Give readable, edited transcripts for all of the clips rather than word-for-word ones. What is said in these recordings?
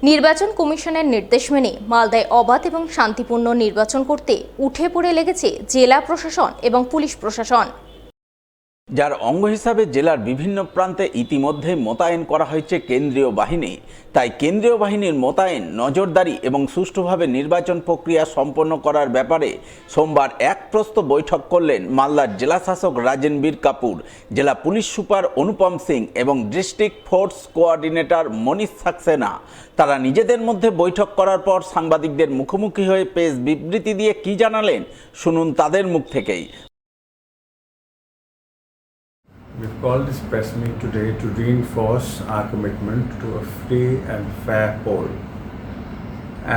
নির্বাচন কমিশনের নির্দেশ মেনে মালদায় অবাধ এবং শান্তিপূর্ণ নির্বাচন করতে উঠে পড়ে লেগেছে জেলা প্রশাসন এবং পুলিশ প্রশাসন, যার অঙ্গ হিসাবে জেলার বিভিন্ন প্রান্তে ইতিমধ্যে মোতায়েন করা হয়েছে কেন্দ্রীয় বাহিনী। তাই কেন্দ্রীয় বাহিনীর মোতায়েন, নজরদারি এবং সুষ্ঠুভাবে নির্বাচন প্রক্রিয়া সম্পন্ন করার ব্যাপারে সোমবার এক প্রস্ত বৈঠক করলেন মালদার জেলাশাসক রাজেনবীর কাপুর, জেলা পুলিশ সুপার অনুপম সিং এবং ডিস্ট্রিক্ট ফোর্স কোঅর্ডিনেটর মনীষ সাক্সেনা। তারা নিজেদের মধ্যে বৈঠক করার পর সাংবাদিকদের মুখোমুখি হয়ে প্রেস বিবৃতি দিয়ে কি জানালেন শুনুন তাদের মুখ থেকেই। We've called this press meet today to reinforce our commitment to a free and fair poll,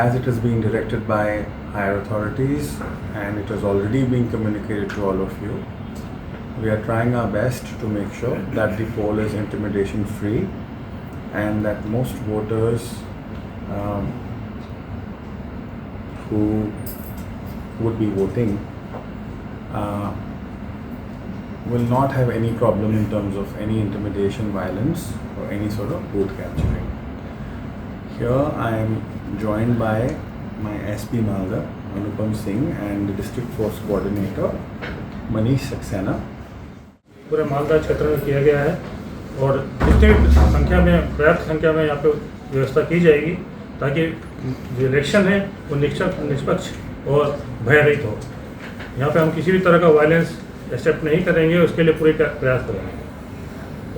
as it has been directed by higher authorities and it has already been communicated to all of you. We are trying our best to make sure that the poll is intimidation free and that most voters who would be voting will not have any problem in terms of any intimidation, violence or any sort of booth capturing. Here I am joined by my SP Malda, Anupam Singh, and the District Force Coordinator, Manish Saxena. पूरे मालदा क्षेत्र में किया गया है और जितनी संख्या में पर्याप्त संख्या में यहाँ पे व्यवस्था की जाएगी ताकि जो इलेक्शन है वो निष्पक्ष और भयरहित हो। यहाँ पे हम किसी भी तरह का वायलेंस एक्सेप्ट नहीं करेंगे, उसके लिए पूरे प्रयास करेंगे।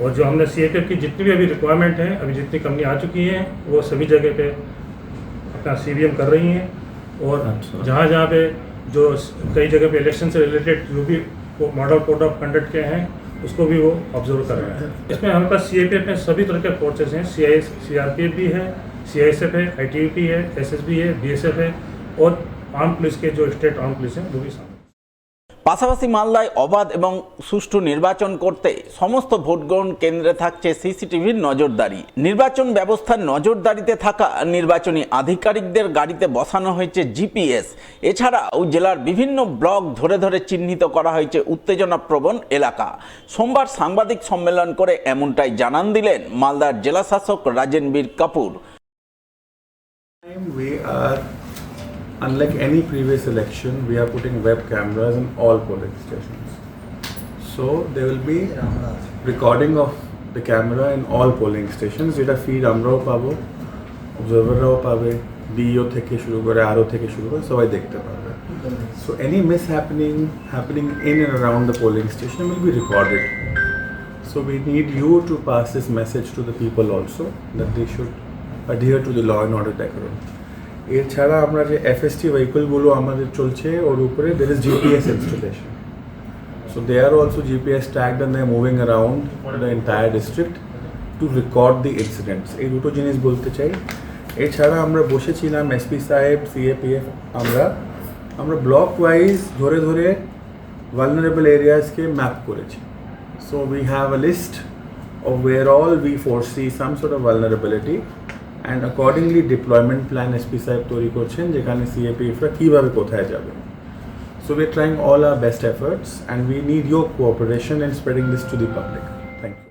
और जो हमने CAPF की जितनी भी अभी रिक्वायरमेंट है, अभी जितनी कंपनी आ चुकी हैं वो सभी जगह पे अपना CVM कर रही हैं और जहाँ जहाँ पे जो कई जगह पे इलेक्शन से रिलेटेड जो भी मॉडल कोड ऑफ कंडक्ट के हैं उसको भी वो ऑब्जर्व कर रहे हैं। इसमें हमारे पास CAPF में सभी तरह के फोर्सेस हैं, CRPF भी है, CISF है, ITBP है, SSB है, BSF है और आर्म पुलिस के जो स्टेट आर्म पुलिस हैं वो भी शामिल। পাশাপাশি মালদায় অবাধ এবং সুষ্ঠু নির্বাচন করতে সমস্ত ভোটগ্রহণ কেন্দ্রে থাকছে সিসিটিভির নজরদারি। নির্বাচন ব্যবস্থার নজরদারিতে থাকা নির্বাচনী আধিকারিকদের গাড়িতে বসানো হয়েছে GPS। এছাড়াও জেলার বিভিন্ন ব্লক ধরে ধরে চিহ্নিত করা হয়েছে উত্তেজনাপ্রবণ এলাকা। সোমবার সাংবাদিক সম্মেলন করে এমনটাই জানান দিলেন মালদার জেলাশাসক রাজেনবীর Kapoor. Unlike any previous election, we are putting web cameras in all polling stations. So there will be recording of the camera in all polling stations. Jeta feed amrao pabo, observer rao pabe, DEO theke shuru kore, RO theke shuru kore, sabai dekhte pabe. So any happening in and around the polling station will be recorded. So we need you to pass this message to the people also that they should adhere to the law and order decorum. এছাড়া আমরা যে FST ভেহিকলগুলো আমাদের চলছে ওর উপরে there is GPS installation. So they are also GPS tagged and they are moving around the entire district to record the incidents. এই দুটো জিনিস বলতে চাই। এছাড়া আমরা বসেছিলাম SP সাহেব, CAPF, আমরা ব্লক ওয়াইজ ধরে ধরে vulnerable areas কে ম্যাপ করেছি। So we have a list of where all we foresee some sort of vulnerability and accordingly deployment plan SP সাহেব তৈরি করছেন যেখানে CAPF রা কিভাবে কোথায় যাবে। So we are trying all our best efforts and we need your cooperation in spreading this to the public. Thank you.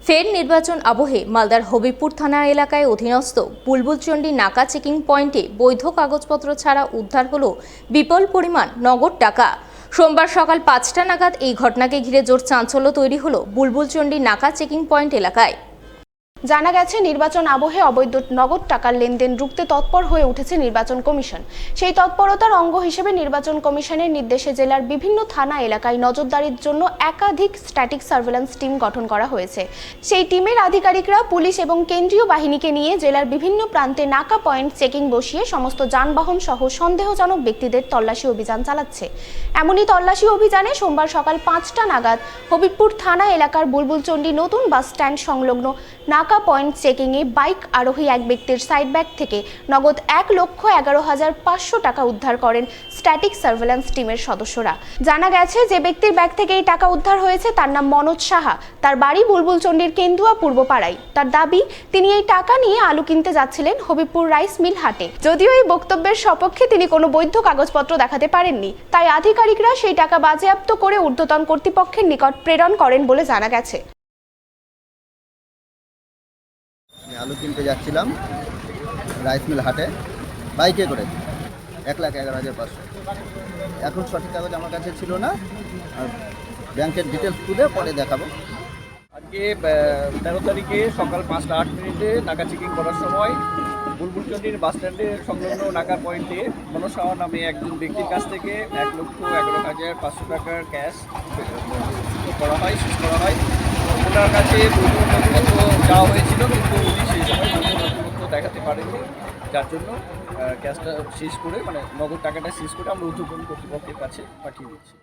ফের নির্বাচন আবহে মালদার হবিবপুর থানা এলাকায় অধীনস্থ বুলবুলচন্ডী নাকা চেকিং পয়েন্টে বৈধ কাগজপত্র ছাড়া উদ্ধার হলো বিপুল পরিমাণ নগদ টাকা। সোমবার সকাল 5টা নাগাদ এই ঘটনাকে ঘিরে জোর চাঞ্চল্য তৈরি হলো বুলবুলচন্ডী নাকা চেকিং পয়েন্ট এলাকায়। জানা গেছে নির্বাচন আবহে অবৈধ নগদ টাকার লেনদেন রুখতে তৎপর হয়ে উঠেছে নির্বাচন কমিশন। সেই তৎপরতার অঙ্গ হিসেবে নির্বাচন কমিশনের নির্দেশে জেলার বিভিন্ন থানা এলাকায় নজরদারির জন্য একাধিক স্ট্যাটিক সার্ভেলেন্স টিম গঠন করা হয়েছে। সেই টিমের আধিকারিকরা পুলিশ এবং কেন্দ্রীয় বাহিনীকে নিয়ে জেলার বিভিন্ন প্রান্তে নাকা পয়েন্ট চেকিং বসিয়ে সমস্ত যানবাহন সহ সন্দেহজনক ব্যক্তিদের তল্লাশি অভিযান চালাচ্ছে। এমনই তল্লাশি অভিযানে সোমবার সকাল 5টা নাগাদ হবিবপুর থানা এলাকার বুলবুলচন্ডী নতুন বাস স্ট্যান্ড সংলগ্ন নাকা পয়েন্ট চেকিংয়ে বাইক আরোহী এক ব্যক্তির সাইড ব্যাগ থেকে নগদ 1,11,500 টাকা উদ্ধার করেন স্ট্যাটিক সার্ভেলেন্স টিমের সদস্যরা। জানা গেছে যে ব্যক্তির ব্যাগ থেকে এই টাকা উদ্ধার হয়েছে তার নাম মনোজ সাহা, তার বাড়ি বুলবুলচন্ডীর কেন্দুয়া পূর্বপাড়ায়। তার দাবি তিনি এই টাকা নিয়ে আলু কিনতে যাচ্ছিলেন হবিবপুর রাইস মিল হাটে। যদিও এই বক্তব্যের সপক্ষে তিনি কোনো বৈধ কাগজপত্র দেখাতে পারেননি, তাই আধিকারিকরা সেই টাকা বাজেয়াপ্ত করে ঊর্ধ্বতন কর্তৃপক্ষের নিকট প্রেরণ করেন বলে জানা গেছে। আলু কিনতে যাচ্ছিলাম রাইস মিল হাটে বাইকে করে 1,11,500। এখন সঠিক কাগজ আমার কাছে ছিল না, আর ব্যাংকের ডিটেলস তুলে পরে দেখাবো। আজকে 13 তারিখে সকাল 5টা 8 মিনিটে নাকা চেকিং করার সময় বুলবুলচন্ডির বাস স্ট্যান্ডের সংলগ্ন নাকা পয়েন্টে মনসা নামে একজন ব্যক্তির কাছ থেকে 1,11,500 টাকার ক্যাশ সিজ করা হয়। ওনার কাছে বৈধ নথিপত্র চাওয়া হয়েছিল, কিন্তু উনি সেই সময় বৈধ নথিপত্র দেখাতে পারেননি, যার জন্য ক্যাশটা সিজ করে, মানে নগদ টাকাটা সিজ করে আমরা ঊর্ধ্বতন কর্তৃপক্ষের কাছে পাঠিয়ে দিচ্ছি।